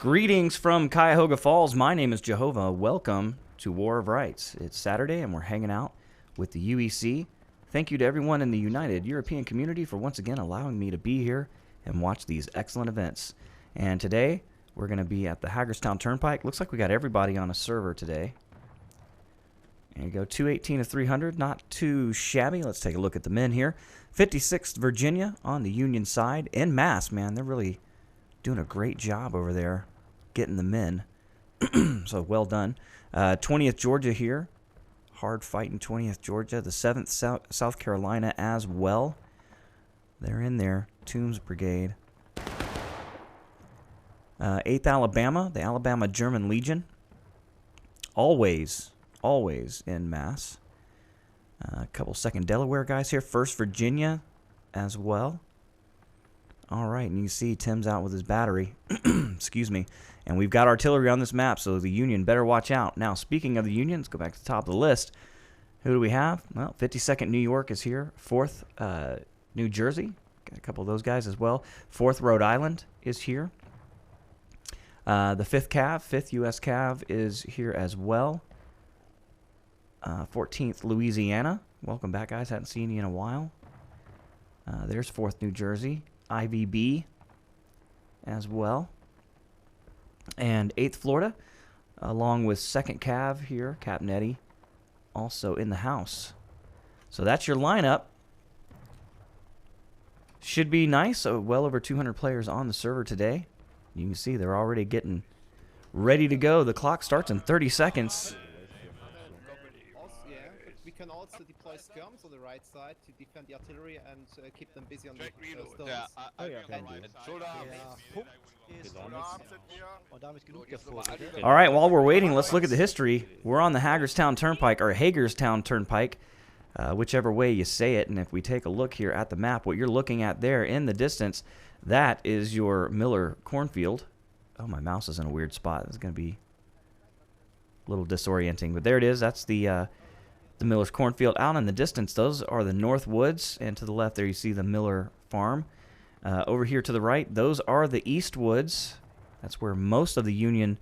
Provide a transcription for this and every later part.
Greetings from Cuyahoga Falls. My name is Jehovah. Welcome to War of Rights. It's Saturday and we're hanging out with the UEC. Thank you to everyone in the United European community for once again allowing me to be here and watch these excellent events. And today we're going to be at the Hagerstown Turnpike. Looks like we got everybody on a server today. There you go, 218 to 300, not too shabby. Let's take a look at the men here. 56th Virginia on the Union side. En masse, man. They're really doing a great job over there getting the men. So well done. 20th Georgia here. Hard fighting 20th Georgia. The 7th South Carolina as well. They're in there. Toombs Brigade. 8th Alabama, the Alabama German Legion. Always en masse. A couple 2nd Delaware guys here. 1st Virginia as well. All right, and you see Tim's out with his battery. Excuse me. And we've got artillery on this map, so the Union better watch out. Now, speaking of the Union, let's go back to the top of the list. Who do we have? Well, 52nd New York is here. 4th New Jersey. Got a couple of those guys as well. 4th Rhode Island is here. The 5th Cav, 5th U.S. Cav is here as well. 14th Louisiana. Welcome back, guys. Haven't seen you in a while. There's 4th New Jersey. IVB as well. And 8th Florida, along with 2nd Cav here, Captain Eddie, also in the house. So that's your lineup. Should be nice. So well over 200 players on the server today. You can see they're already getting ready to go. The clock starts in 30 seconds. We can also deploy skirms on the right side to defend the artillery and keep them busy on the stones. All right, while we're waiting, let's look at the history. We're on the Hagerstown Turnpike, or Hagerstown Turnpike, whichever way you say it. And if we take a look here at the map, what you're looking at there in the distance, that is your Miller cornfield. Oh, my mouse is in a weird spot. It's going to be a little disorienting, but there it is. That's the Miller's cornfield. Out in the distance, those are the North Woods, and to the left there you see the Miller farm. Over here to the right, those are the East Woods. That's where most of the Union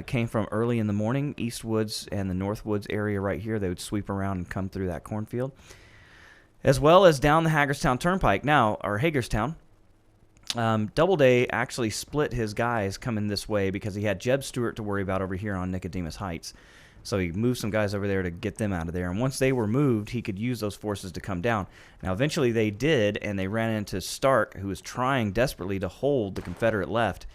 came from early in the morning. East Woods and the North Woods area right here, they would sweep around and come through that cornfield, as well as down the Hagerstown Turnpike. Now, our Hagerstown, Doubleday actually split his guys coming this way because he had Jeb Stewart to worry about over here on Nicodemus Heights. So he moved some guys over there to get them out of there. And once they were moved, he could use those forces to come down. Now, eventually they did, and they ran into Stark, who was trying desperately to hold the Confederate left.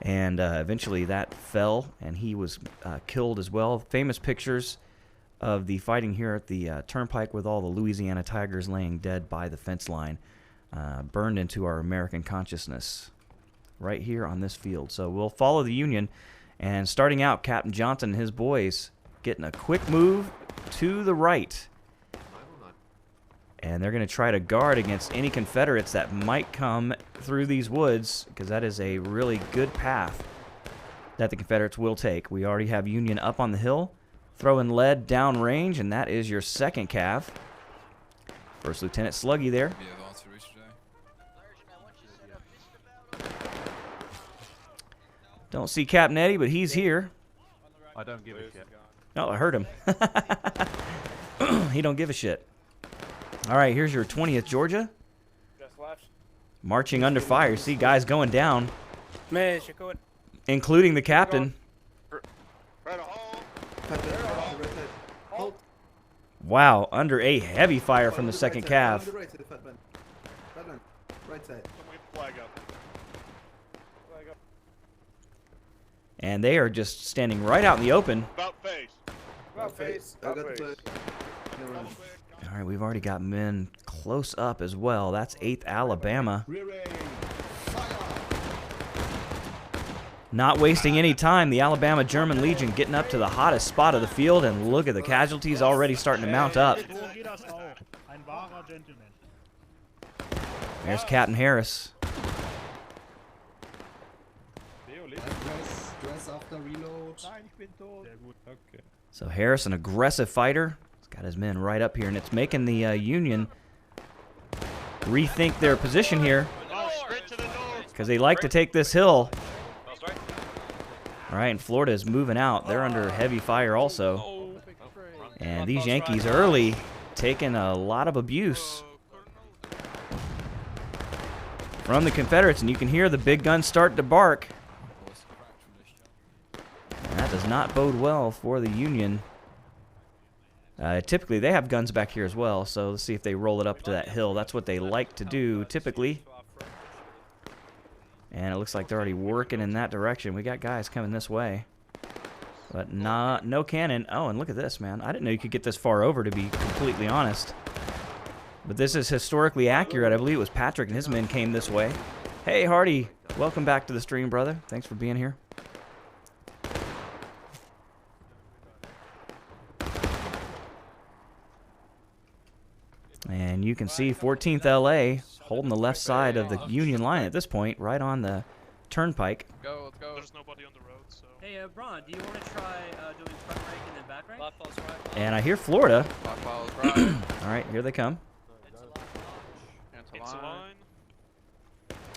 And eventually that fell, and he was killed as well. Famous pictures of the fighting here at the Turnpike with all the Louisiana Tigers laying dead by the fence line, burned into our American consciousness right here on this field. So we'll follow the Union. And starting out, Captain Johnson and his boys getting a quick move to the right. And they're going to try to guard against any Confederates that might come through these woods, because that is a really good path that the Confederates will take. We already have Union up on the hill, throwing lead down range, and that is your 2nd Cav. First Lieutenant Sluggy there. Don't see Captain Eddie, but he's here. I don't give a shit. Oh, I heard him. He don't give a shit. All right, here's your 20th Georgia. Marching under fire. See guys going down, including the captain. Wow, under a heavy fire from the 2nd Cav. And they are just standing right out in the open. About face. All right, we've already got men close up as well. That's 8th Alabama. Not wasting any time, the Alabama German Legion getting up to the hottest spot of the field, and look at the casualties already starting to mount up. There's Captain Harris. So Harris, an aggressive fighter, he's got his men right up here, and it's making the Union rethink their position here, because they like to take this hill. All right, and Florida is moving out. They're under heavy fire also. And these Yankees early taking a lot of abuse from the Confederates, and you can hear the big guns start to bark. And that does not bode well for the Union. Typically, they have guns back here as well, so let's see if they roll it up to that hill. That's what they like to do, typically. And it looks like they're already working in that direction. We got guys coming this way. But no cannon. Oh, and look at this, man. I didn't know you could get this far over, to be completely honest. But this is historically accurate. I believe it was Patrick and his men came this way. Hey, Hardy. Welcome back to the stream, brother. Thanks for being here. And you can see 14th LA holding the left side of the Union line at this point, right on the Turnpike. Go, let's go. There's nobody on the road, so... Hey, Braun, do you want to try doing front rank and then back rank? And I hear Florida. Right. All right, here they come. Into line.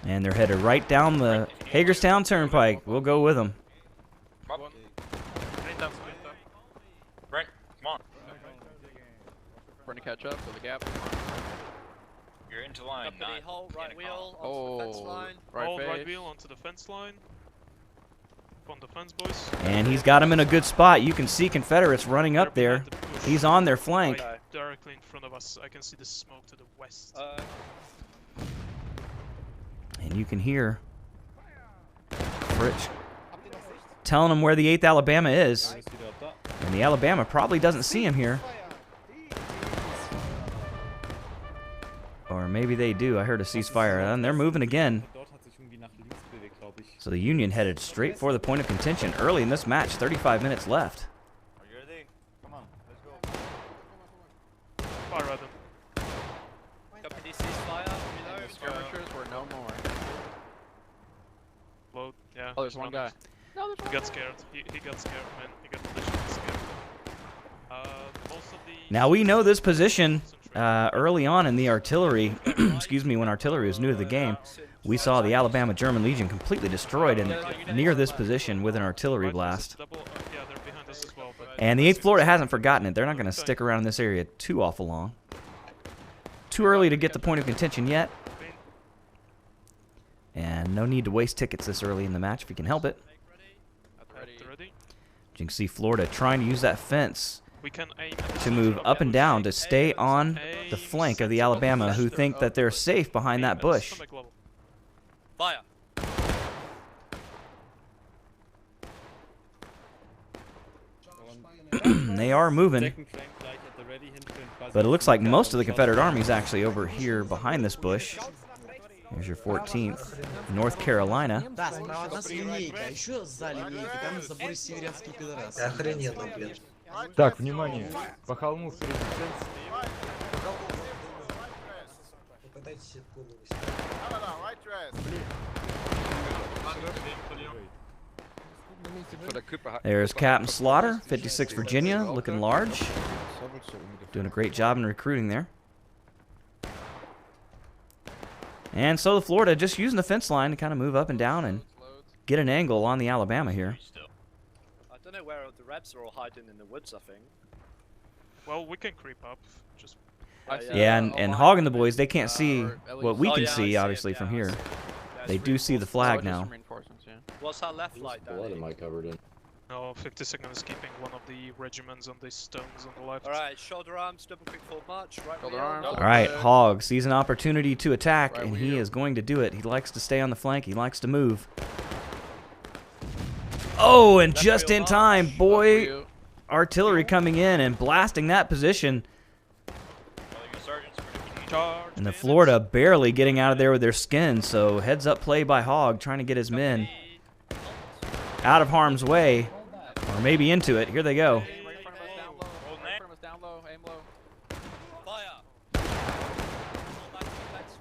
And they're headed right down the Hagerstown Turnpike. We'll go with them. Right, come on. Trying to catch up with the gap. You're into line. Company, hold right wheel Oh, onto the fence line. Hold right face. wheel onto the fence line. Up on the fence, boys. And he's got him in a good spot. You can see Confederates running up there. He's on their flank. Right directly in front of us. I can see the smoke to the west. And you can hear Fritsch telling him where the 8th Alabama is. And the Alabama probably doesn't see him here. Or maybe they do. I heard a ceasefire. And they're moving again. So the Union headed straight for the point of contention early in this match. 35 minutes left. Are you ready? Come on, let's go. Fire at them. Company ceasefire. The skirmishers were no more. Load, yeah. Oh, there's one guy. He got scared. He got scared, man. He got literally scared. Most of the... Now we know this position early on in the artillery. Excuse me, when artillery was new to the game. We saw the Alabama German Legion completely destroyed and near this position with an artillery blast. Yeah, they're behind us as well, but... And the 8th Florida hasn't forgotten it. They're not going to stick around in this area too awful long. Too early to get the point of contention yet. And no need to waste tickets this early in the match if you can help it. Ready? You can see Florida trying to use that fence We can aim at to move up and down to stay on the flank of the Alabama, who think that they're safe behind that bush. Fire. They are moving, but it looks like most of the Confederate Army is actually over here behind this bush. Here's your 14th, North Carolina. Да, справа от нас линейка, а еще за линейкой, там на заборе северянский пидорас. Охрененно, блин. Так, внимание. По холму среди цель. Попытайтесь эту голову. There's Captain Slaughter, 56 Virginia, looking large. Doing a great job in recruiting there. And so the Florida just using the fence line to kind of move up and down and get an angle on the Alabama here. I don't know where the Rebs are all hiding in the woods, I think. Well, we can creep up. Just... Yeah, and Hog and the boys, they can't see what we can see, obviously, from here. They do see the flag now. What's our left like, Danny? What am I covered in? No, 52nd is keeping one of the regiments on the stones on the left. Alright, shoulder arms, double quick forward march, right Shoulder wheel. arms. All right, Hog sees an opportunity to attack, and he is going to do it. He likes to stay on the flank. He likes to move. Oh, and just in time, boy, artillery coming in and blasting that position. And the Florida barely getting out of there with their skin, so heads up play by Hog, trying to get his men out of harm's way, or maybe into it. Here they go.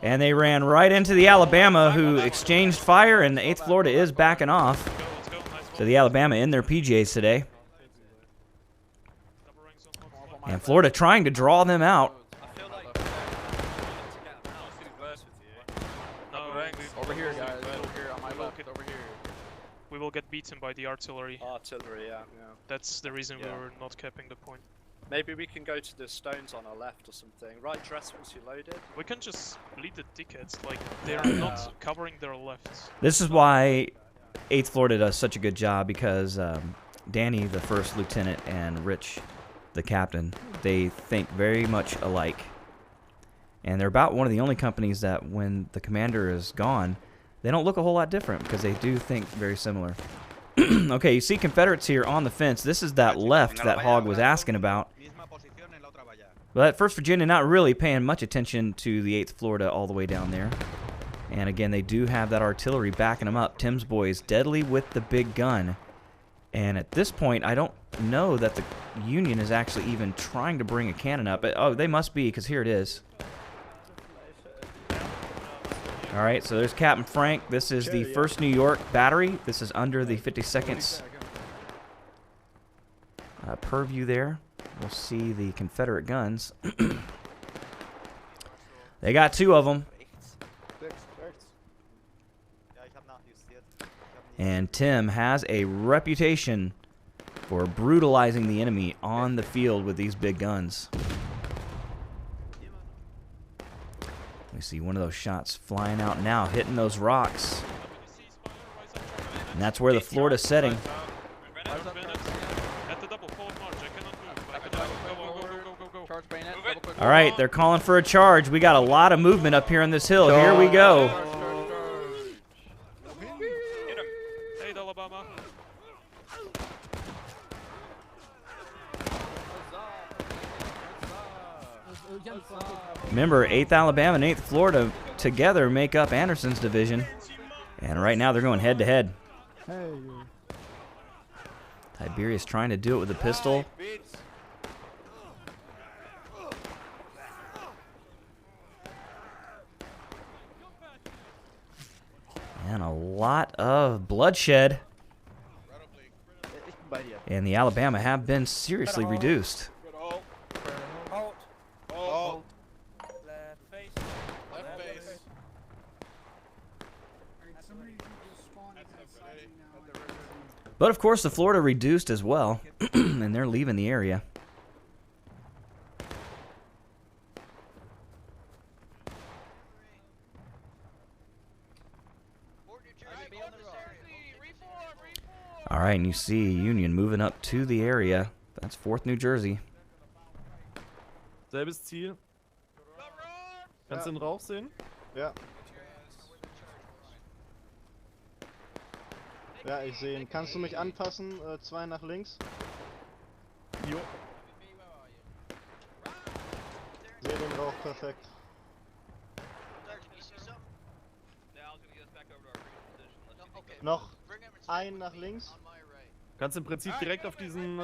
And they ran right into the Alabama, who exchanged fire, and the 8th Florida is backing off. So the Alabama in their PJs today. And Florida trying to draw them out. I feel like to get them out, too verse with you. Over here, guys. Over here on my left. Over here. we will get beaten by the artillery. Artillery, yeah. That's the reason we Yeah. were not capping the point. Maybe we can go to the stones on our left or something. Right, dress once you loaded. We can just lead the dickheads, like, they're Yeah. not covering their left. This is why 8th Florida does such a good job, because Danny, the first lieutenant, and Rich, the captain, they think very much alike. And they're about one of the only companies that when the commander is gone, they don't look a whole lot different because they do think very similar. Okay, you see Confederates here on the fence. This is that left that Hogg was asking about. But 1st Virginia not really paying much attention to the 8th Florida all the way down there. And again, they do have that artillery backing them up. Tim's boys deadly with the big gun. And at this point, I don't know that the Union is actually even trying to bring a cannon up. Oh, they must be, because here it is. All right, so there's Captain Frank. This is the 1st New York Battery. This is under the 52nd's purview there. We'll see the Confederate guns. They got 2 of them. And Tim has a reputation for brutalizing the enemy on the field with these big guns. We see one of those shots flying out now, hitting those rocks. And that's where the Florida's setting. All right, they're calling for a charge. We got a lot of movement up here on this hill. Here we go. Remember, 8th Alabama and 8th Florida together make up Anderson's division. And right now they're going head-to-head. Tiberius trying to do it with a pistol. And a lot of bloodshed. And the Alabama have been seriously reduced. But of course, the Florida reduced as well, and they're leaving the area. All right, and you see Union moving up to the area. That's 4th New Jersey. Selbes Ziel. Kannst du den Rauch sehen? Ja. Ja, ich sehe ihn. Kannst du mich anpassen? 2 nach links. Jo. Sehe den Rauch perfekt. Noch ein nach links. Kannst im Prinzip direkt auf diesen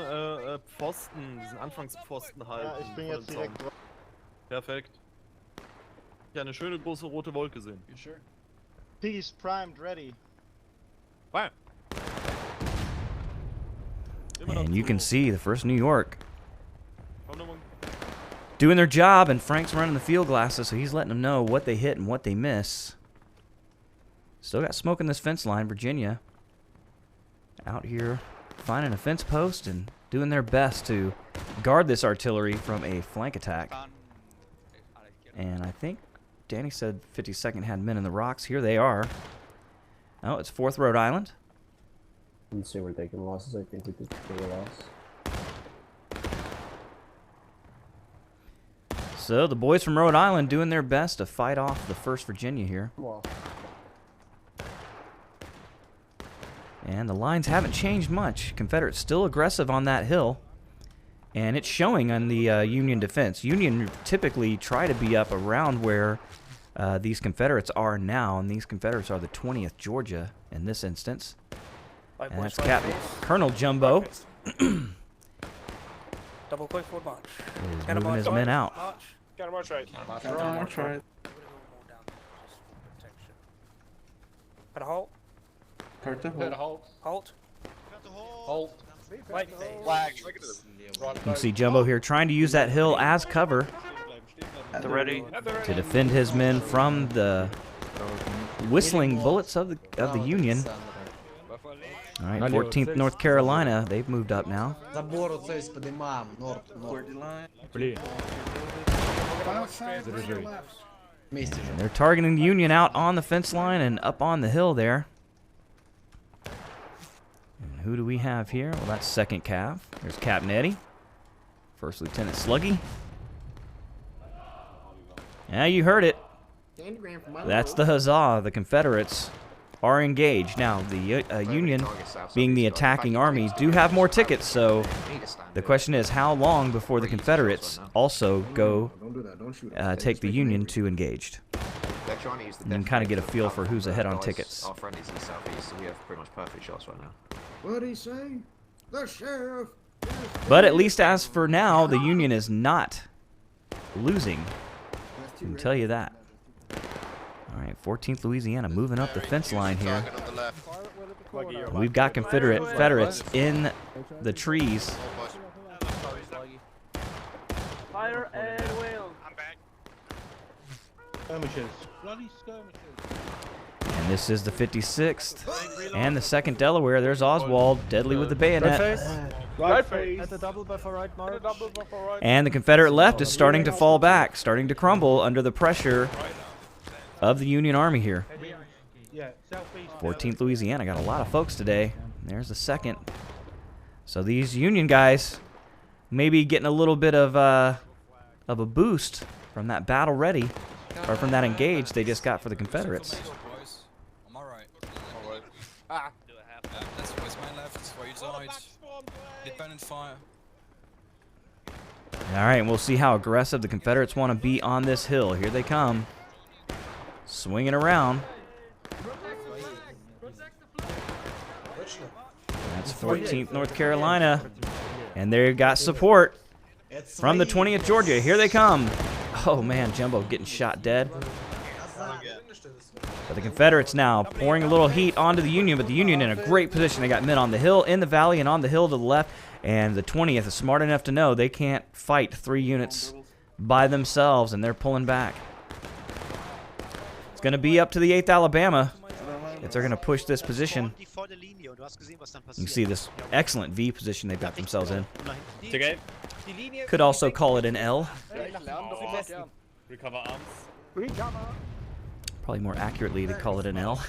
Pfosten, diesen Anfangspfosten halten. Ja, ich bin jetzt direkt drauf. Perfekt. Ich habe eine schöne große rote Wolke sehen. Peace primed, ready. Wow. And you can see the 1st New York doing their job, and Frank's running the field glasses, so he's letting them know what they hit and what they miss. Still got smoke in this fence line. Virginia out here finding a fence post and doing their best to guard this artillery from a flank attack. And I think Danny said 52nd had men in the rocks. Here they are. Oh, it's 4th Rhode Island. Didn't say we're taking losses. I think we did take a loss. So the boys from Rhode Island doing their best to fight off the 1st Virginia here. Wow. And the lines haven't changed much. Confederates still aggressive on that hill. And it's showing on the Union defense. Union typically try to be up around where these Confederates are now. And these Confederates are the 20th Georgia in this instance. And that's Captain Colonel Jumbo. Double quick forward march. Is moving his men out. Got to march right. March right. Put a halt. Hit a halt. Halt. Halt. White Flag. You can see Jumbo here trying to use that hill as cover At the ready. to defend his men from the whistling bullets of the Union. All right, 14th North Carolina. They've moved up now. Забор оцей поднимаем. Норд. Вместе же. They're targeting the Union out on the fence line and up on the hill there. And who do we have here? Well, that's 2nd Cav. There's Captain Eddie. 1st Lieutenant Sluggy. Yeah, you heard it. That's the huzzah. The Confederates are engaged. Now, the Union, being the attacking armies, do have more tickets, so the question is how long before the Confederates also go take the Union to engaged. And then kind of get a feel for who's ahead on tickets. Our friendlies in the southeast, so we have pretty much perfect shots right now. What'd he say? The sheriff. But at least as for now, the Union is not losing. I can tell you that. All right, 14th Louisiana moving up the fence line here. We've got Confederates in the trees. Fire and wheel. I'm back. Skirmishes. Bloody skirmishes. And this is the 56th and the 2nd Delaware. There's Oswald, deadly with the bayonet. Right face. At the double buffer right march. And the Confederate left is starting to fall back, starting to crumble under the pressure of the Union Army here. 14th Louisiana got a lot of folks today. There's the 2nd. So these Union guys maybe getting a little bit of a boost from that battle ready, or from that engage they just got for the Confederates. I'm alright. That's where's my left, where you died. Independent fire. All right, and we'll see how aggressive the Confederates want to be on this hill. Here they come. Swinging around. That's 14th North Carolina. And they've got support from the 20th Georgia. Here they come. Oh, man, Jumbo getting shot dead. But the Confederates now pouring a little heat onto the Union, but the Union in a great position. They got men on the hill, in the valley, and on the hill to the left. And the 20th is smart enough to know they can't fight 3 units by themselves, and they're pulling back. It's going to be up to the 8th Alabama if they're going to push this position. You can see this excellent V position they've got themselves in. Could also call it an L. Recover arms. Probably more accurately to call it an L.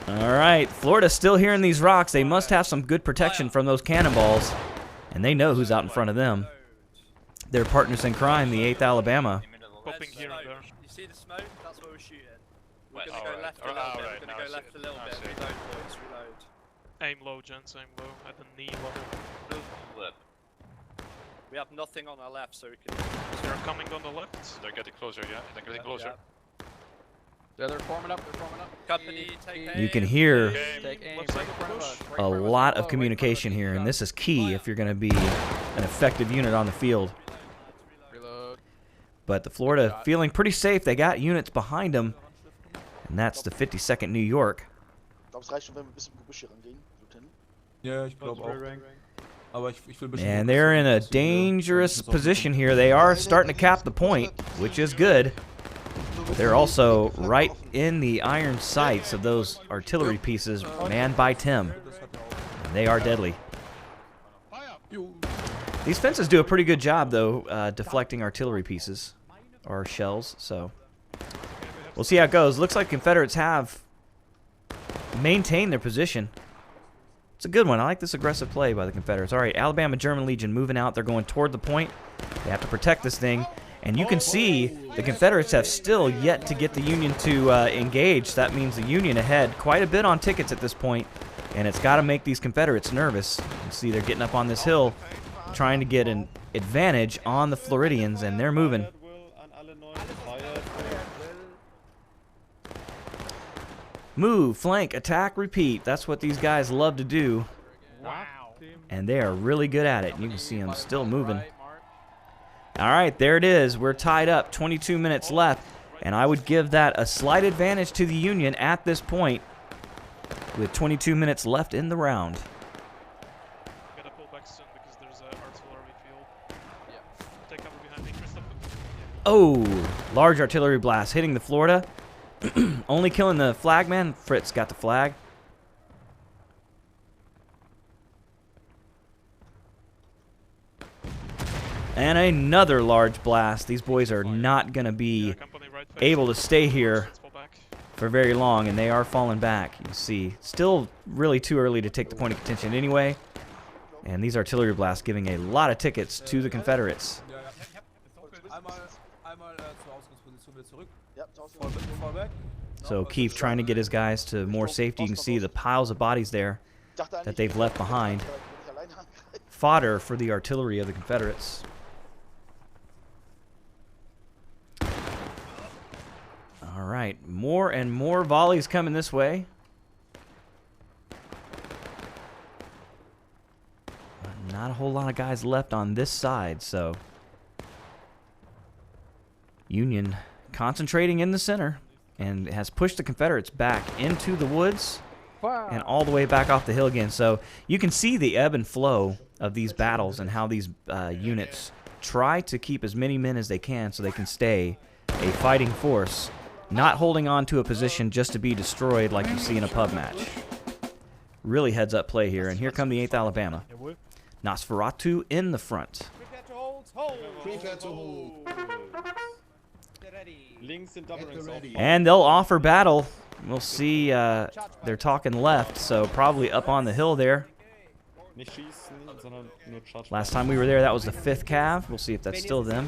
All right, Florida's still here in these rocks. They must have some good protection from those cannonballs, and they know who's out in front of them. Their partners in crime, the 8th Alabama. Popping here and there. You see the smoke? That's where we're shooting. We're gonna go left a little bit. We're gonna go left a little bit. Reload, boys. Reload. Aim low, gents. Aim low. At the knee level. We have nothing on our left, so we can. They're coming on the left. They're getting closer, yeah. They're getting closer. Yeah, they're forming up. They're forming up. Company, take aim. You can hear Take aim. Left Right side in front of push. us. Right in a front of us. lot Low, of right communication in front of here, us. and this is key if you're going to be an effective unit on the field. Reload. But the Florida feeling pretty safe. They got units behind them, and that's the 52nd New York. Yeah, ich glaube auch. Aber ich will ein bisschen And they're in a dangerous position here. They are starting to cap the point, which is good. But they're also right in the iron sights of those artillery pieces manned by Tim. And they are deadly. These fences do a pretty good job, though, deflecting artillery pieces or shells. So we'll see how it goes. Looks like Confederates have maintained their position. It's a good one. I like this aggressive play by the Confederates. All right, Alabama German Legion moving out. They're going toward the point. They have to protect this thing. And you can see the Confederates have still yet to get the Union to engage. That means the Union ahead quite a bit on tickets at this point. And it's got to make these Confederates nervous. You can see they're getting up on this hill, trying to get an advantage on the Floridians, and they're moving. Move, flank, attack, repeat. That's what these guys love to do. Wow. And they are really good at it. You can see them still moving. All right, there it is. We're tied up, 22 minutes left. And I would give that a slight advantage to the Union at this point with 22 minutes left in the round. Gotta pull back soon because there's an artillery field. Yeah. Take cover behind me, Christopher. Oh, large artillery blast hitting the Florida. Only killing the flagman. Fritz got the flag. And another large blast. These boys are not going to be able to stay here for very long, and they are falling back. You can see, still really too early to take the point of contention anyway. And these artillery blasts giving a lot of tickets to the Confederates. So Keith trying to get his guys to more safety. You can see the piles of bodies there that they've left behind. Fodder for the artillery of the Confederates. All right, more and more volleys coming this way. Not a whole lot of guys left on this side, so Union concentrating in the center and has pushed the Confederates back into the woods and all the way back off the hill again. So you can see the ebb and flow of these battles and how these units try to keep as many men as they can so they can stay a fighting force, not holding on to a position just to be destroyed like you see in a pub match. Really heads up play here, and here come the 8th Alabama. Nosferatu in the front. Prepare to hold. And they'll offer battle. We'll see. They're talking left, so probably up on the hill there. Last time we were there, that was the 5th Cav. We'll see if that's still them.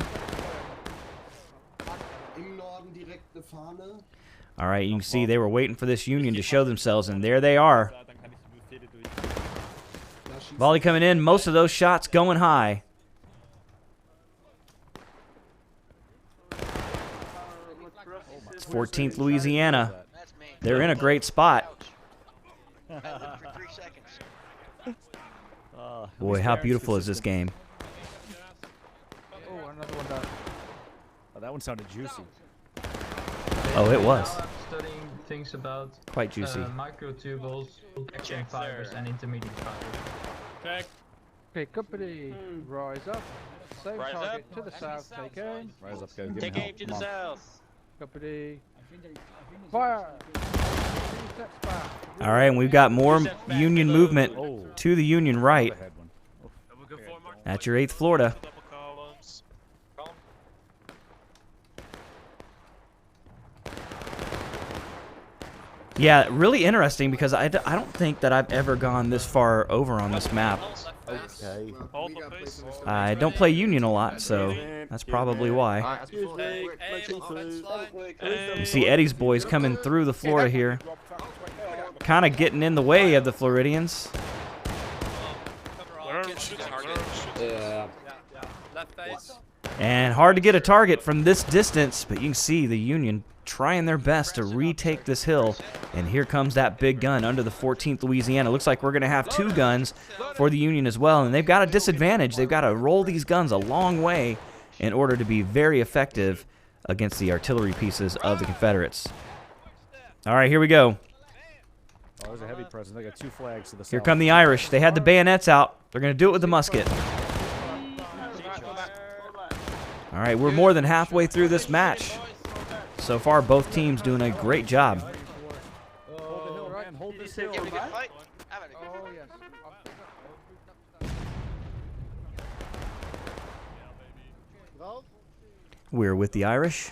All right, you can see they were waiting for this Union to show themselves, and there they are. Volley coming in, most of those shots going high. It's 14th Louisiana. They're in a great spot. Boy, how beautiful is this game? Oh, another one down. Oh, that one sounded juicy. Oh, it was. Studying things about quite juicy. Microtubules, action fibers, and intermediate fibers. Check. Okay, company, rise up. Same Rise target up. to the south, take aim. Rise up, guys. Take aim to the south. Company, fire. 2 steps back. All right, and we've got more Union movement to the Union right. That's your 8th Florida. Yeah, really interesting because I don't think that I've ever gone this far over on this map. Okay. I don't play Union a lot, so that's probably why. You see Eddie's boys coming through the Florida here, kind of getting in the way of the Floridians. Yeah. And hard to get a target from this distance, but you can see the Union trying their best to retake this hill. And here comes that big gun under the 14th Louisiana. Looks like we're going to have 2 guns for the Union as well. And they've got a disadvantage. They've got to roll these guns a long way in order to be very effective against the artillery pieces of the Confederates. All right, here we go. Oh, there's a heavy presence. They got 2 flags to the south. Here come the Irish. They had the bayonets out. They're going to do it with the musket. All right, we're more than halfway through this match. So far, both teams doing a great job. Hold this hill, right? Oh, yes. We're with the Irish.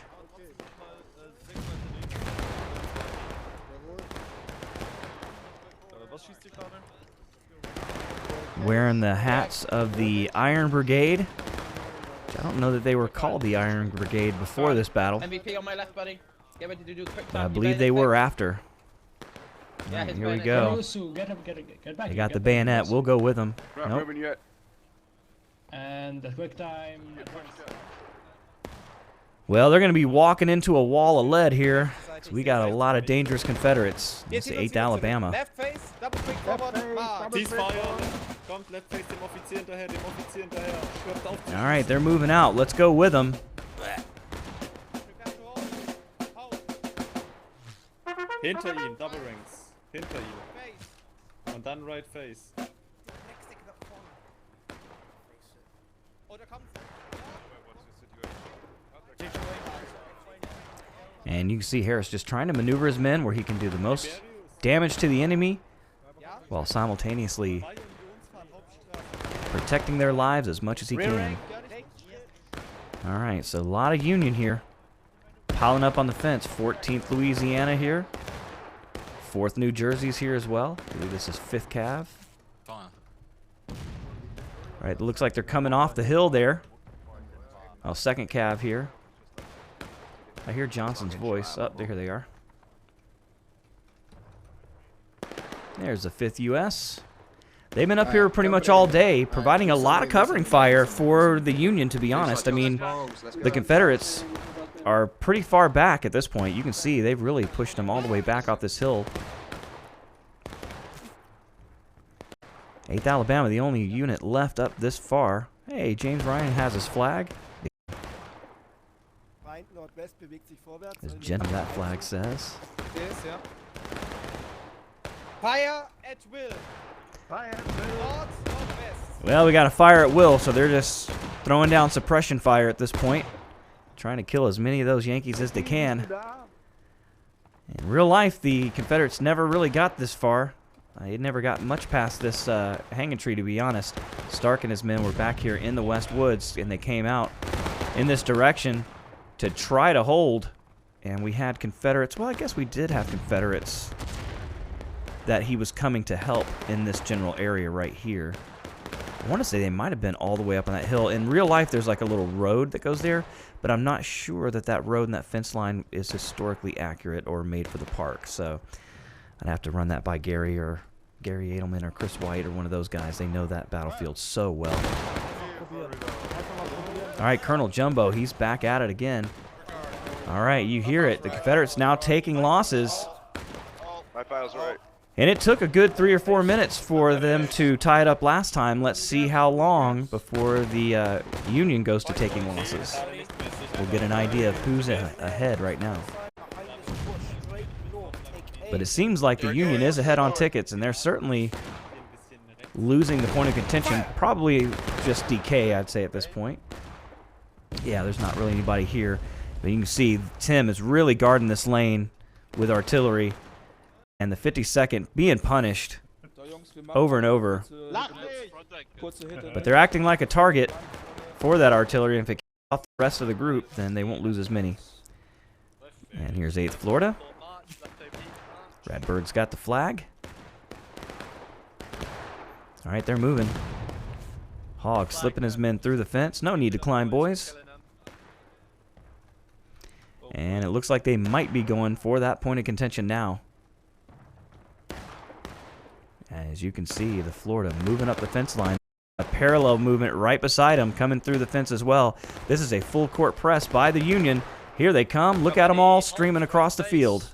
Wearing the hats of the Iron Brigade. I don't know that they were called the Iron Brigade before this battle. MVP on my left, buddy. Get ready to do quick But I believe they were after. Yeah, Right, here we go. They got the bayonet. We'll go with them. Nope. And the quick time. Well, they're going to be walking into a wall of lead here. So we got a lot of dangerous Confederates. It's the 8th Alabama. Left face, double quick forward, march. Kommt, left face dem Offizier hinterher, dem Offizier hinterher. Stürmt auf. All right, they're moving out. Let's go with them. Hinter ihm, double ranks. Hinter ihm. Und dann right face. And you can see Harris just trying to maneuver his men where he can do the most damage to the enemy while simultaneously protecting their lives as much as he can. All right, so a lot of Union here. Piling up on the fence. 14th Louisiana here. 4th New Jersey's here as well. I believe this is 5th Cav. All right, it looks like they're coming off the hill there. Oh, 2nd Cav here. I hear Johnson's voice. Oh, here they are. There's the 5th U.S. They've been up here pretty much all day, providing a lot of covering fire for the Union, to be honest. I mean, the Confederates are pretty far back at this point. You can see they've really pushed them all the way back off this hill. 8th Alabama, the only unit left up this far. Hey, James Ryan has his flag. As gentle that flag says. Fire at will. Fire at will. Well, we got a fire at will, so they're just throwing down suppression fire at this point. Trying to kill as many of those Yankees as they can. In real life, the Confederates never really got this far. They never got much past this hanging tree, to be honest. Stark and his men were back here in the West Woods, and they came out in this direction to try to hold. And we had Confederates. Well, I guess we did have Confederates that he was coming to help in this general area right here. I want to say they might have been all the way up on that hill. In real life, there's like a little road that goes there, but I'm not sure that that road and that fence line is historically accurate or made for the park. So I'd have to run that by Gary Edelman or Chris White or one of those guys. They know that battlefield so well. All right, Colonel Jumbo, he's back at it again. All right, you hear it. The Confederates now taking losses. My file's right. And it took a good 3 or 4 minutes for them to tie it up last time. Let's see how long before the Union goes to taking losses. We'll get an idea of who's ahead right now. But it seems like the Union is ahead on tickets, and they're certainly losing the point of contention. Probably just DK, I'd say, at this point. Yeah, there's not really anybody here. But you can see Tim is really guarding this lane with artillery. And the 52nd being punished over and over. But they're acting like a target for that artillery. If it kills off the rest of the group, then they won't lose as many. And here's 8th Florida. Redbird's got the flag. All right, they're moving. Hogg slipping his men through the fence. No need to climb, boys. And it looks like they might be going for that point of contention now. As you can see, the Florida moving up the fence line. A parallel movement right beside them, coming through the fence as well. This is a full court press by the Union. Here they come. Look at them all streaming across the field.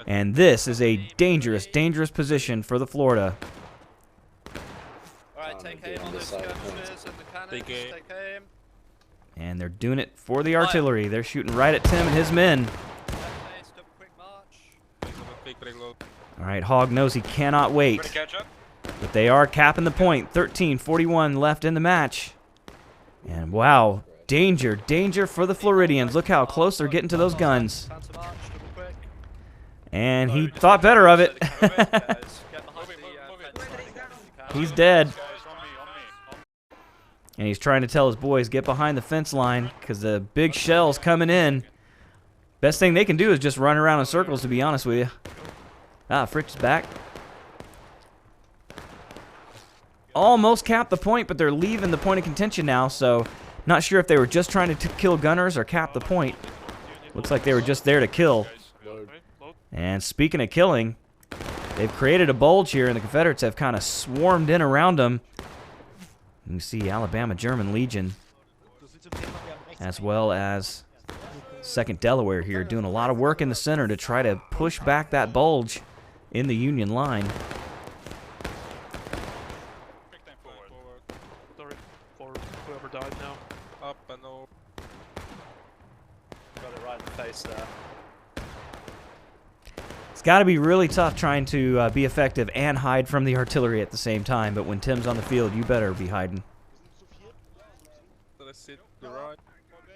And this is a dangerous, dangerous position for the Florida. Alright, take aim on those skirmishers and the cannons. Take aim. And they're doing it for the artillery. They're shooting right at Tim and his men. All right, Hogg knows he cannot wait. But they are capping the point. 13:41 left in the match. And wow, danger, danger for the Floridians. Look how close they're getting to those guns. And he thought better of it. He's dead. And he's trying to tell his boys, get behind the fence line because the big shell's coming in. Best thing they can do is just run around in circles, to be honest with you. Ah, Fritz is back. Almost capped the point, but they're leaving the point of contention now, so not sure if they were just trying to kill gunners or cap the point. Looks like they were just there to kill. And speaking of killing, they've created a bulge here, and the Confederates have kind of swarmed in around them. You can see Alabama German Legion, as well as 2nd Delaware here, doing a lot of work in the center to try to push back that bulge in the Union line. Sorry for whoever died now. Up and over. Got it right in the face there. It's got to be really tough trying to be effective and hide from the artillery at the same time, but when Tim's on the field, you better be hiding.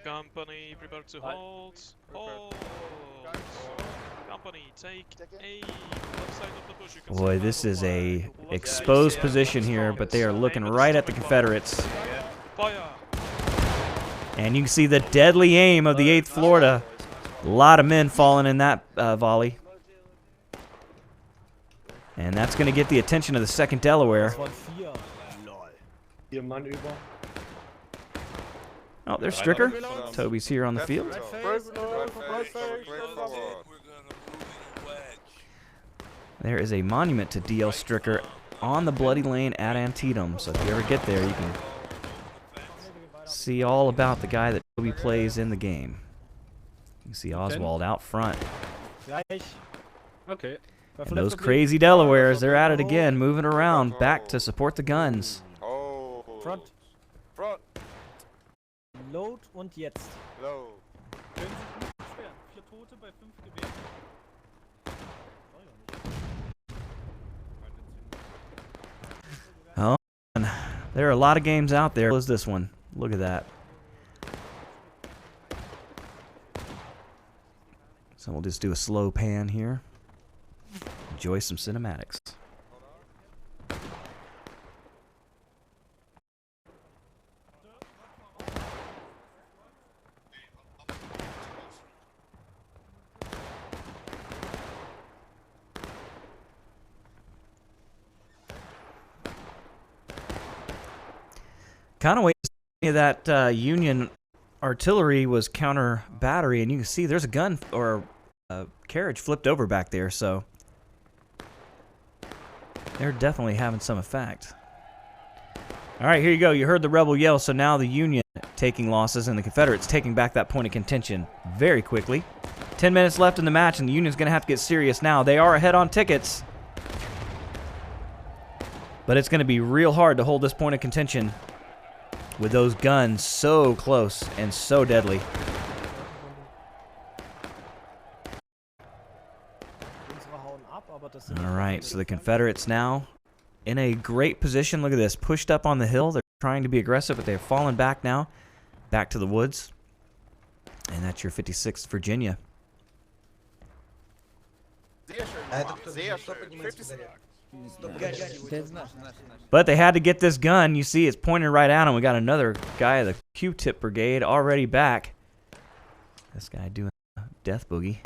Company, prepare to hold. Hold. Company, take A. Left side of the bush. You can see Boy, this is a exposed position here, but they are looking right at the Confederates. Fire. And you can see the deadly aim of the 8th Florida. A lot of men falling in that volley. And that's going to get the attention of the 2nd Delaware. Oh, there's Stricker. Toby's here on the field. There is a monument to D.L. Stricker on the Bloody Lane at Antietam. So if you ever get there, you can see all about the guy that Toby plays in the game. You can see Oswald out front. Okay. And those crazy Delawares, they're at it again, moving around back to support the guns. Oh. Front. Front. Load und jetzt. Low. Oh, man. There are a lot of games out there. What is this one? Look at that. So we'll just do a slow pan here. Enjoy some cinematics. Kind of wait to see that Union artillery was counter battery, and you can see there's a gun or a carriage flipped over back there, so they're definitely having some effect. All right, here you go. You heard the rebel yell, so now the Union taking losses and the Confederates taking back that point of contention very quickly. 10 minutes left in the match, and the Union's going to have to get serious now. They are ahead on tickets, but it's going to be real hard to hold this point of contention with those guns so close and so deadly. All right, so the Confederates now in a great position. Look at this, pushed up on the hill. They're trying to be aggressive, but they've fallen back now, back to the woods. And that's your 56th Virginia. But they had to get this gun. You see it's pointed right at him. We got another guy, the Q-tip brigade, already back. This guy doing a death boogie.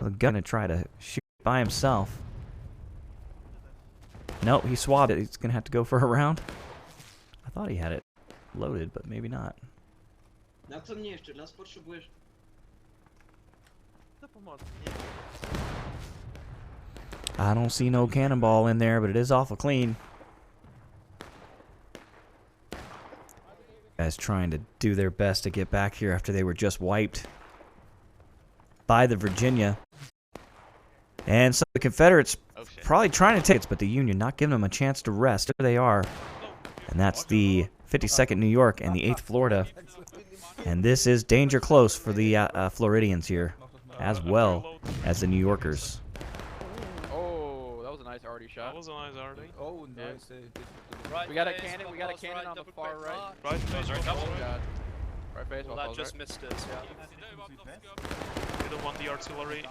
The gun to try to shoot by himself. Nope, he swabbed it. He's going to have to go for a round. I thought he had it loaded, but maybe not. I don't see no cannonball in there, but it is awful clean. Guys trying to do their best to get back here after they were just wiped by the Virginia. And so the Confederates probably trying to take it, but the Union not giving them a chance to rest. There they are. And that's the 52nd New York and the 8th Florida. And this is danger close for the Floridians here, as well as the New Yorkers. Oh, that was a nice arty shot. That was a nice arty. Oh, nice. We got a cannon. We got a cannon on the far right. Right face, right Oh god. Right face. Well, that just missed us. Yeah. You don't want the artillery.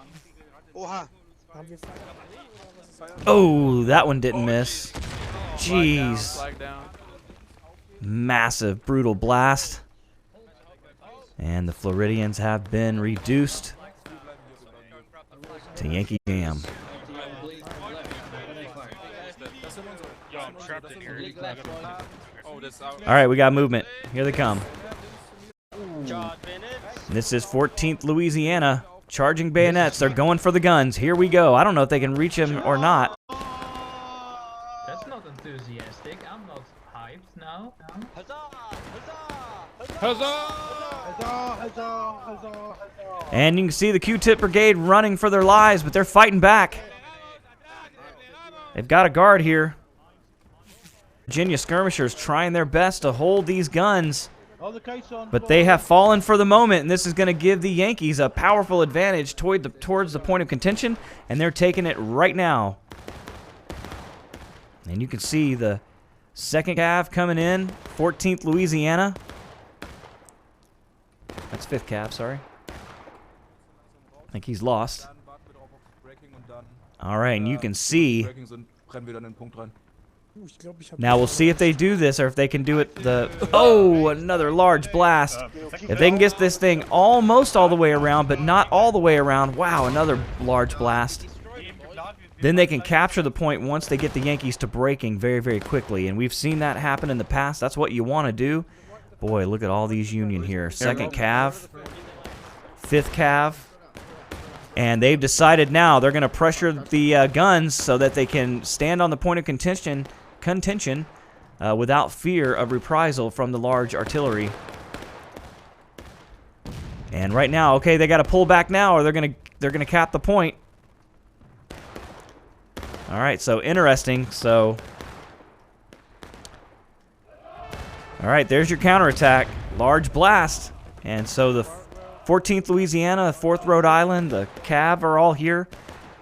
Oh, that one didn't miss. Jeez. Flag down. Massive, brutal blast. And the Floridians have been reduced to Yankee Jam. All right, we got movement. Here they come. This is 14th Louisiana. Charging bayonets. They're going for the guns. Here we go. I don't know if they can reach him or not. That's not enthusiastic. I'm not hyped now. And you can see the Q-tip brigade running for their lives, but they're fighting back. They've got a guard here. Virginia skirmishers trying their best to hold these guns. But they have fallen for the moment, and this is going to give the Yankees a powerful advantage towards the point of contention, and they're taking it right now. And you can see the second cav coming in, 14th Louisiana. That's 5th Cav, sorry. I think he's lost. All right, and you can see. Now we'll see if they do this or if they can do it oh, another large blast. If they can get this thing almost all the way around, but not all the way around. Wow, another large blast. Then they can capture the point once they get the Yankees to breaking very, very quickly. And we've seen that happen in the past. That's what you want to do. Boy, look at all these Union here. 2nd Cav, 5th Cav. And they've decided now they're going to pressure the guns so that they can stand on the point of contention without fear of reprisal from the large artillery. And right now, okay, they got to pull back now, or they're gonna cap the point. All right, so interesting. So, all right, there's your counterattack, large blast, and so the 14th Louisiana, 4th Rhode Island, the Cav are all here.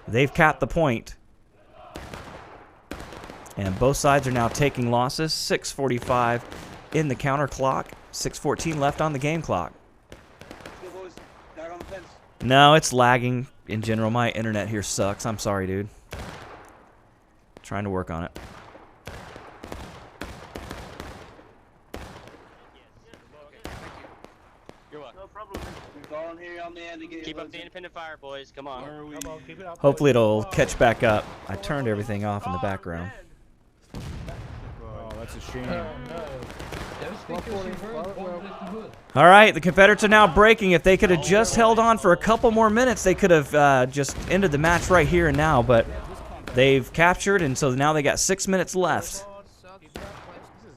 They've capped the point. And both sides are now taking losses. 6:45 in the counter clock. 6:14 left on the game clock. No, it's lagging in general. My internet here sucks. I'm sorry, dude. Trying to work on it. Keep up the independent fire, boys. Come on. Come on, keep it up. Hopefully it'll catch back up. I turned everything off in the background. Oh, that's a shame. All right, the Confederates are now breaking. If they could have just held on for a couple more minutes, they could have just ended the match right here and now. But they've captured, and so now they got 6 minutes left.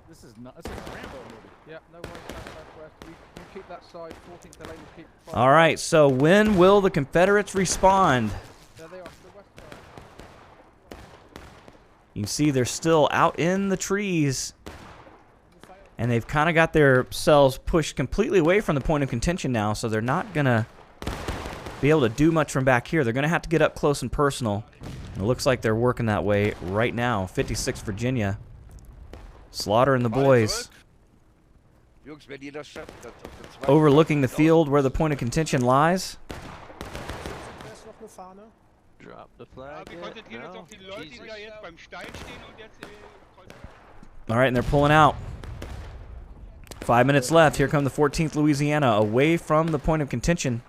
This is not. This is Rambo movie. Yeah, no worries. Southwest. You keep that side. 14th delay will keep. All right, so when will the Confederates respond? There they are, to the west side. You can see they're still out in the trees. And they've kind of got themselves pushed completely away from the point of contention now, so they're not going to be able to do much from back here. They're going to have to get up close and personal. And it looks like they're working that way right now. 56 Virginia. Slaughter and the boys. Overlooking the field where the point of contention lies. Drop the flag. All right, and they're pulling out. 5 minutes left. Here come the 14th Louisiana away from the point of contention.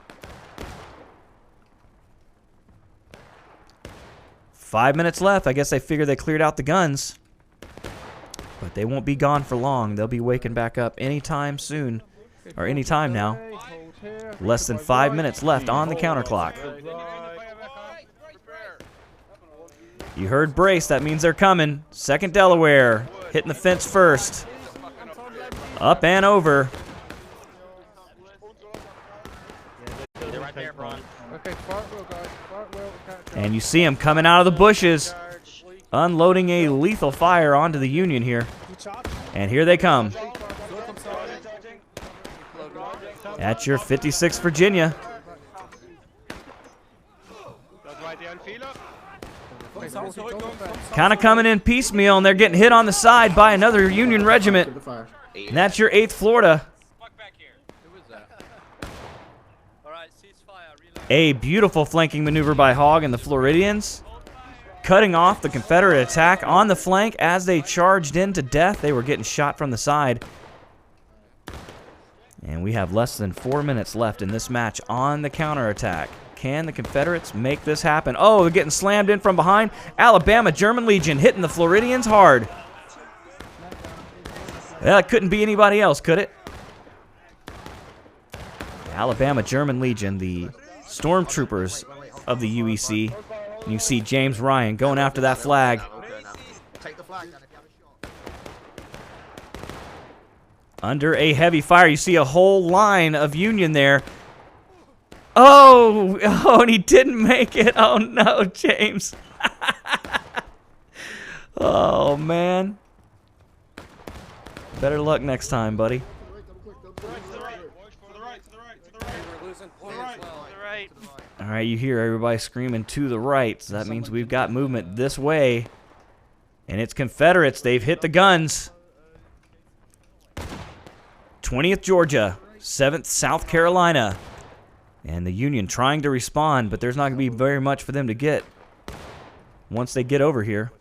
5 minutes left. I guess they figure they cleared out the guns. But they won't be gone for long. They'll be waking back up anytime soon. Or anytime now. Less than 5 minutes left on the counter clock. You heard brace. That means they're coming. 2nd Delaware. Hitting the fence first. Up and over. They're right there, Ron. Okay, fire wheel, guys. Fire wheel. And you see them coming out of the bushes. Unloading a lethal fire onto the Union here. And here they come. That's your 56 Virginia. Kind of coming in piecemeal, and they're getting hit on the side by another Union regiment. And that's your 8th Florida. A beautiful flanking maneuver by Hogg and the Floridians. Cutting off the Confederate attack on the flank as they charged in to death. They were getting shot from the side. And we have less than 4 minutes left in this match on the counterattack. Can the Confederates make this happen? Oh, they're getting slammed in from behind. Alabama German Legion hitting the Floridians hard. Well, it couldn't be anybody else, could it? Alabama German Legion, the stormtroopers of the UEC. And you see James Ryan going after that flag. Under a heavy fire, you see a whole line of Union there. Oh, and he didn't make it. Oh, no, James. Oh, man. Better luck next time, buddy. All right, you hear everybody screaming to the right. So that means we've got movement this way. And it's Confederates. They've hit the guns. 20th Georgia 7th South Carolina. And the Union trying to respond, but there's not going to be very much for them to get once they get over here.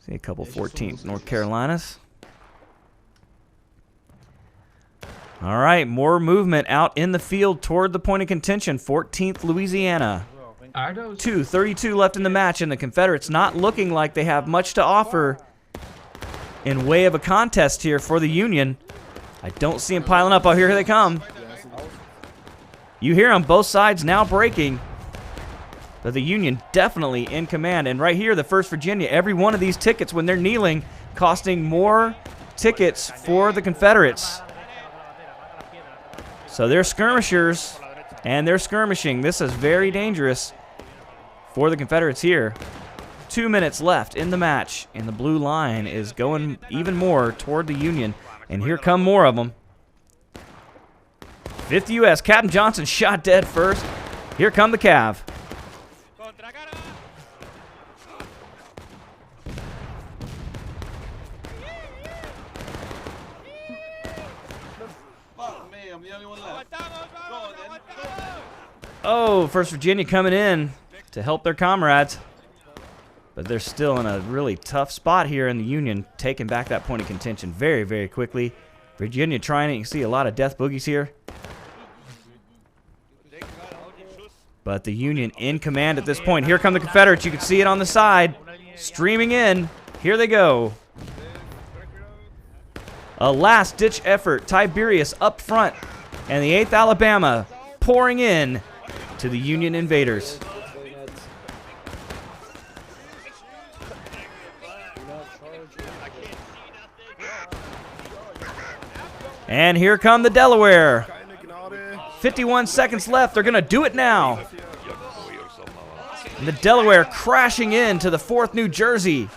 See a couple 14th North Carolinas. All right, more movement out in the field toward the point of contention. 14th Louisiana. 2:32 left in the match, and the Confederates not looking like they have much to offer in way of a contest here for the Union. I don't see them piling up. Oh, here they come. You hear them, both sides now breaking. But the Union definitely in command. And right here, the 1st Virginia, every one of these tickets when they're kneeling, costing more tickets for the Confederates. So they're skirmishers, and they're skirmishing. This is very dangerous for the Confederates here. 2 minutes left in the match, and the blue line is going even more toward the Union. And here come more of them. 5th U.S. Captain Johnson shot dead first. Here come the Cav. Oh, 1st Virginia coming in to help their comrades. But they're still in a really tough spot here in the Union, taking back that point of contention very, very quickly. Virginia trying it. You can see a lot of death boogies here. But the Union in command at this point. Here come the Confederates. You can see it on the side. Streaming in. Here they go. A last-ditch effort. Tiberius up front. And the 8th Alabama pouring in to the Union invaders. And here come the Delaware. 51 seconds left. They're going to do it now. And the Delaware crashing into the 4th New Jersey.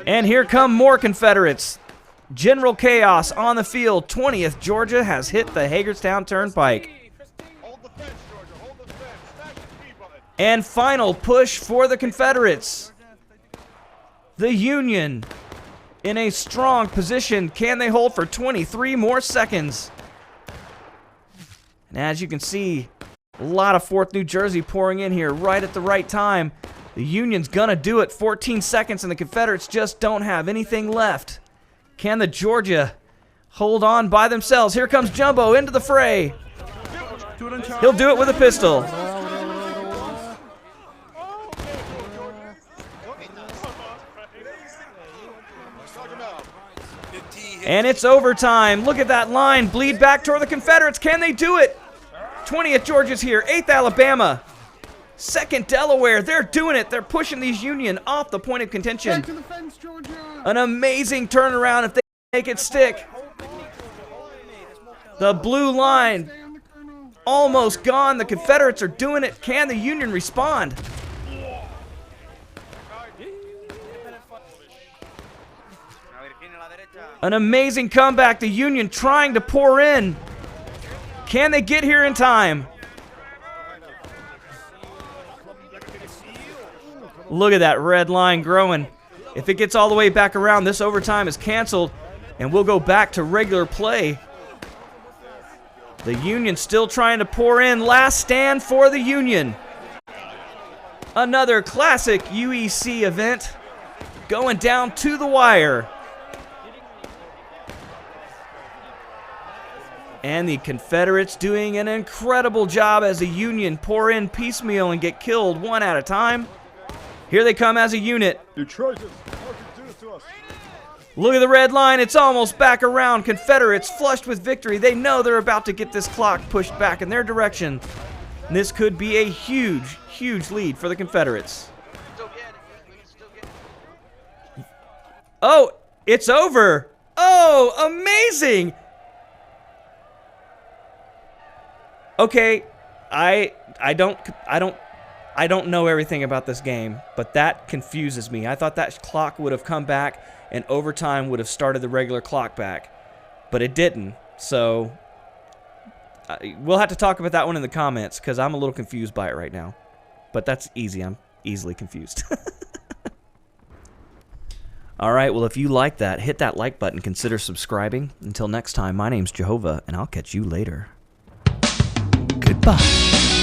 And here come more Confederates. General chaos on the field. 20th Georgia has hit the Hagerstown Turnpike. And final push for the Confederates. The Union in a strong position. Can they hold for 23 more seconds? And as you can see, a lot of 4th New Jersey pouring in here right at the right time. The Union's gonna do it. 14 seconds, and the Confederates just don't have anything left. Can the Georgia hold on by themselves? Here comes Jumbo into the fray. He'll do it with a pistol. And it's overtime. Look at that line. Bleed back toward the Confederates. Can they do it? 20th Georgia's here. 8th Alabama. 2nd Delaware. They're doing it. They're pushing these Union off the point of contention. Back to the fence, Georgia. An amazing turnaround if they make it stick. The blue line almost gone. The Confederates are doing it. Can the Union respond? An amazing comeback. The Union trying to pour in. Can they get here in time? Look at that red line growing. If it gets all the way back around, this overtime is canceled, and we'll go back to regular play. The Union still trying to pour in. Last stand for the Union. Another classic UEC event going down to the wire. And the Confederates doing an incredible job as the Union pour in piecemeal and get killed one at a time. Here they come as a unit. Look at the red line. It's almost back around. Confederates flushed with victory. They know they're about to get this clock pushed back in their direction. And this could be a huge, huge lead for the Confederates. Oh, it's over. Oh, amazing. Okay, I don't know everything about this game, but that confuses me. I thought that clock would have come back and overtime would have started the regular clock back, but it didn't. So we'll have to talk about that one in the comments because I'm a little confused by it right now. But that's easy. I'm easily confused. All right, well, if you like that, hit that like button. Consider subscribing. Until next time, my name's Jehovah, and I'll catch you later. Goodbye.